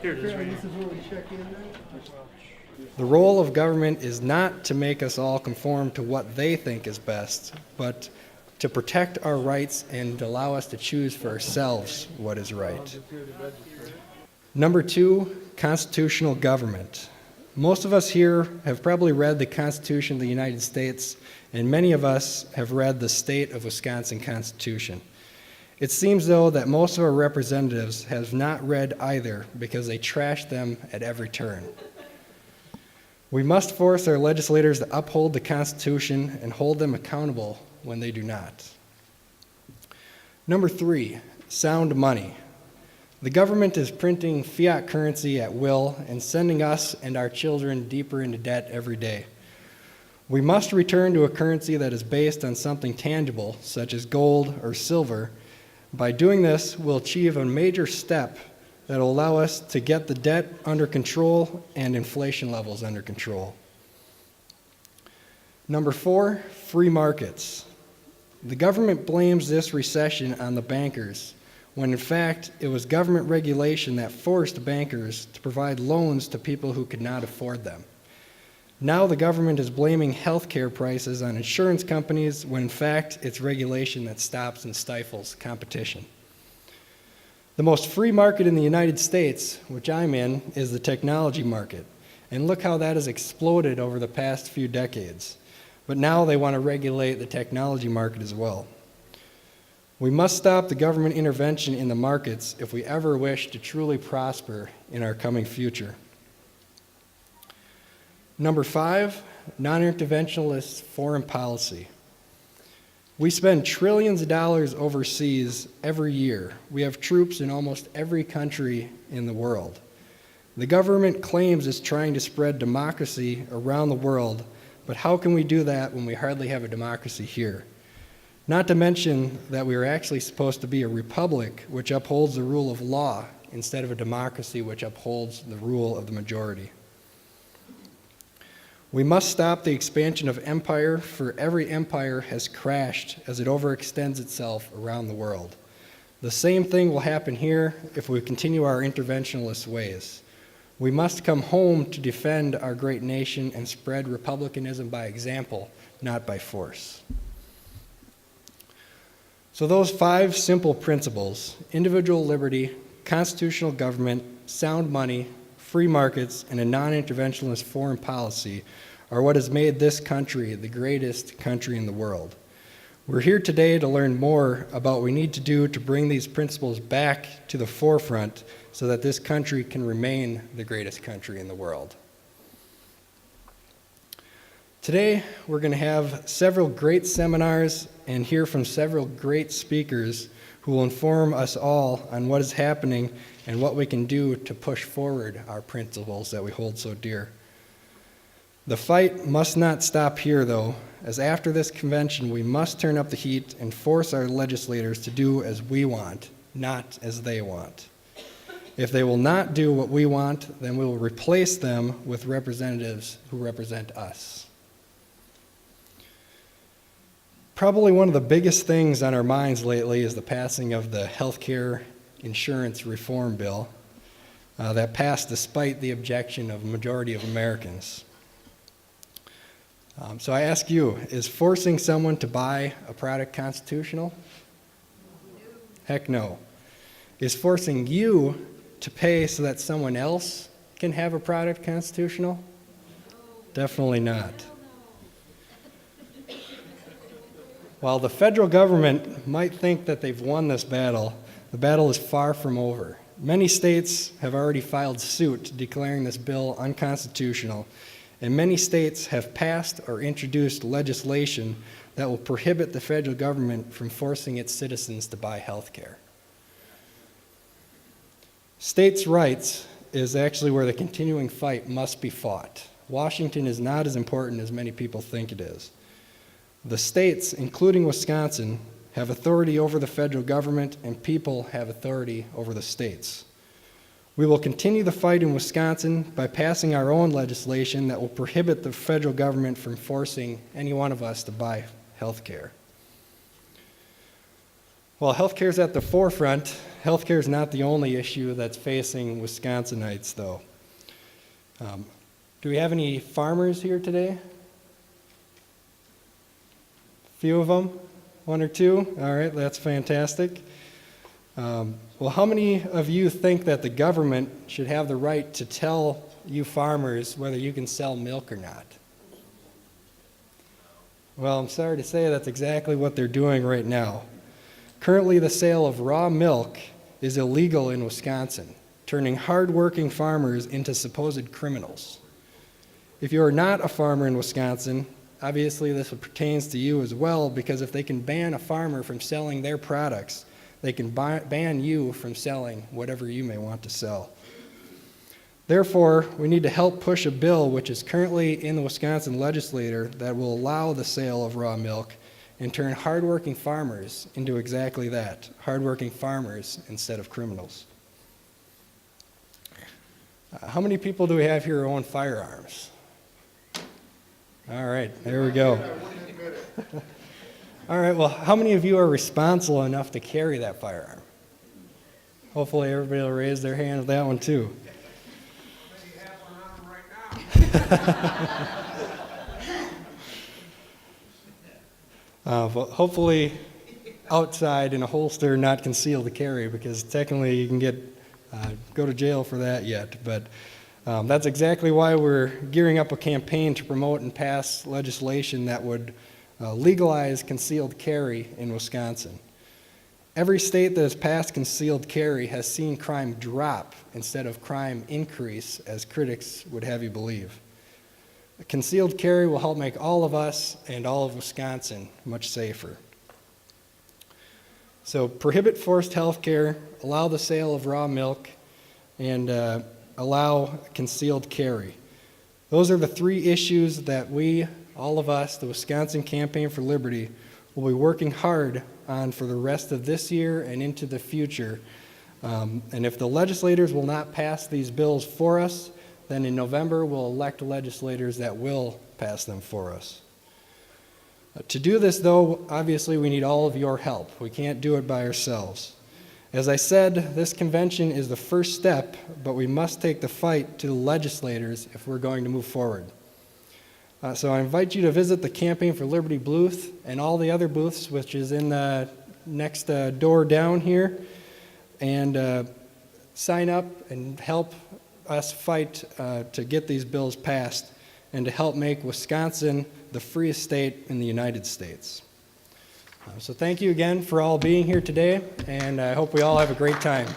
Here it is. Right This here. is where we check in then? The role of government is not to make us all conform to what they think is best, but to protect our rights and allow us to choose for ourselves what is right. Number 2, constitutional government. Most of us here have probably read the Constitution of the United States, and many of us have read the State of Wisconsin Constitution. It seems, though, that most of our representatives have not read either because they trash them at every turn. We must force our legislators to uphold the Constitution and hold them accountable when they do not. Number 3, sound money. The government is printing fiat currency at will and sending us and our children deeper into debt every day. We must return to a currency that is based on something tangible, such as gold or silver. By doing this, we'll achieve a major step that will allow us to get the debt under control and inflation levels under control. Number 4, free markets. The government blames this recession on the bankers, when in fact it was government regulation that forced bankers to provide loans to people who could not afford them. Now the government is blaming healthcare prices on insurance companies, when in fact it's regulation that stops and stifles competition. The most free market in the United States, which I'm in, is the technology market. And look how that has exploded over the past few decades. But now they want to regulate the technology market as well. We must stop the government intervention in the markets if we ever wish to truly prosper in our coming future. Number 5, non-interventionist foreign policy. We spend trillions of dollars overseas every year. We have troops in almost every country in the world. The government claims it's trying to spread democracy around the world, but how can we do that when we hardly have a democracy here? Not to mention that we are actually supposed to be a republic which upholds the rule of law instead of a democracy which upholds the rule of the majority. We must stop the expansion of empire, for every empire has crashed as it overextends itself around the world. The same thing will happen here if we continue our interventionist ways. We must come home to defend our great nation and spread republicanism by example, not by force. So those 5 simple principles, individual liberty, constitutional government, sound money, free markets, and a non-interventionist foreign policy are what has made this country the greatest country in the world. We're here today to learn more about what we need to do to bring these principles back to the forefront so that this country can remain the greatest country in the world. Today, we're going to have several great seminars and hear from several great speakers who will inform us all on what is happening and what we can do to push forward our principles that we hold so dear. The fight must not stop here, though, as after this convention, we must turn up the heat and force our legislators to do as we want, not as they want. If they will not do what we want, then we will replace them with representatives who represent us. Probably one of the biggest things on our minds lately is the passing of the healthcare insurance reform bill that passed despite the objection of a majority of Americans. So I ask you, is forcing someone to buy a product constitutional? Heck no. Is forcing you to pay so that someone else can have a product constitutional? Definitely not. While the federal government might think that they've won this battle, the battle is far from over. Many states have already filed suit declaring this bill unconstitutional, and many states have passed or introduced legislation that will prohibit the federal government from forcing its citizens to buy health care. States' rights is actually where the continuing fight must be fought. Washington is not as important as many people think it is. The states, including Wisconsin, have authority over the federal government, and people have authority over the states. We will continue the fight in Wisconsin by passing our own legislation that will prohibit the federal government from forcing any one of us to buy health care. While health care is at the forefront, Healthcare is not the only issue that's facing Wisconsinites, though. Do we have any farmers here today? A few of them? One or two? All right, that's fantastic. Well, how many of you think that the government should have the right to tell you farmers whether you can sell milk or not? Well, I'm sorry to say that's exactly what they're doing right now. Currently, the sale of raw milk is illegal in Wisconsin, turning hardworking farmers into supposed criminals. If you are not a farmer in Wisconsin, obviously this pertains to you as well, because if they can ban a farmer from selling their products, they can ban you from selling whatever you may want to sell. Therefore, we need to help push a bill which is currently in the Wisconsin legislature that will allow the sale of raw milk and turn hardworking farmers into exactly that, hardworking farmers instead of criminals. How many people do we have here who own firearms? All right, there we go. All right, well, how many of you are responsible enough to carry that firearm? Hopefully everybody will raise their hand with that one too. But hopefully outside in a holster, not concealed to carry, because technically you can go to jail for that yet. But that's exactly why we're gearing up a campaign to promote and pass legislation that would legalize concealed carry in Wisconsin. Every state that has passed concealed carry has seen crime drop instead of crime increase, as critics would have you believe. Concealed carry will help make all of us and all of Wisconsin much safer. So prohibit forced health care, allow the sale of raw milk, and allow concealed carry. Those are the three issues that we, all of us, the Wisconsin Campaign for Liberty, will be working hard on for the rest of this year and into the future. And if the legislators will not pass these bills for us, then in November we'll elect legislators that will pass them for us. To do this, though, obviously we need all of your help. We can't do it by ourselves. As I said, this convention is the first step, but we must take the fight to the legislators if we're going to move forward. So I invite you to visit the Campaign for Liberty booth and all the other booths, which is in the next door down here, and sign up and help us fight to get these bills passed and to help make Wisconsin the freest state in the United States. So thank you again for all being here today, and I hope we all have a great time.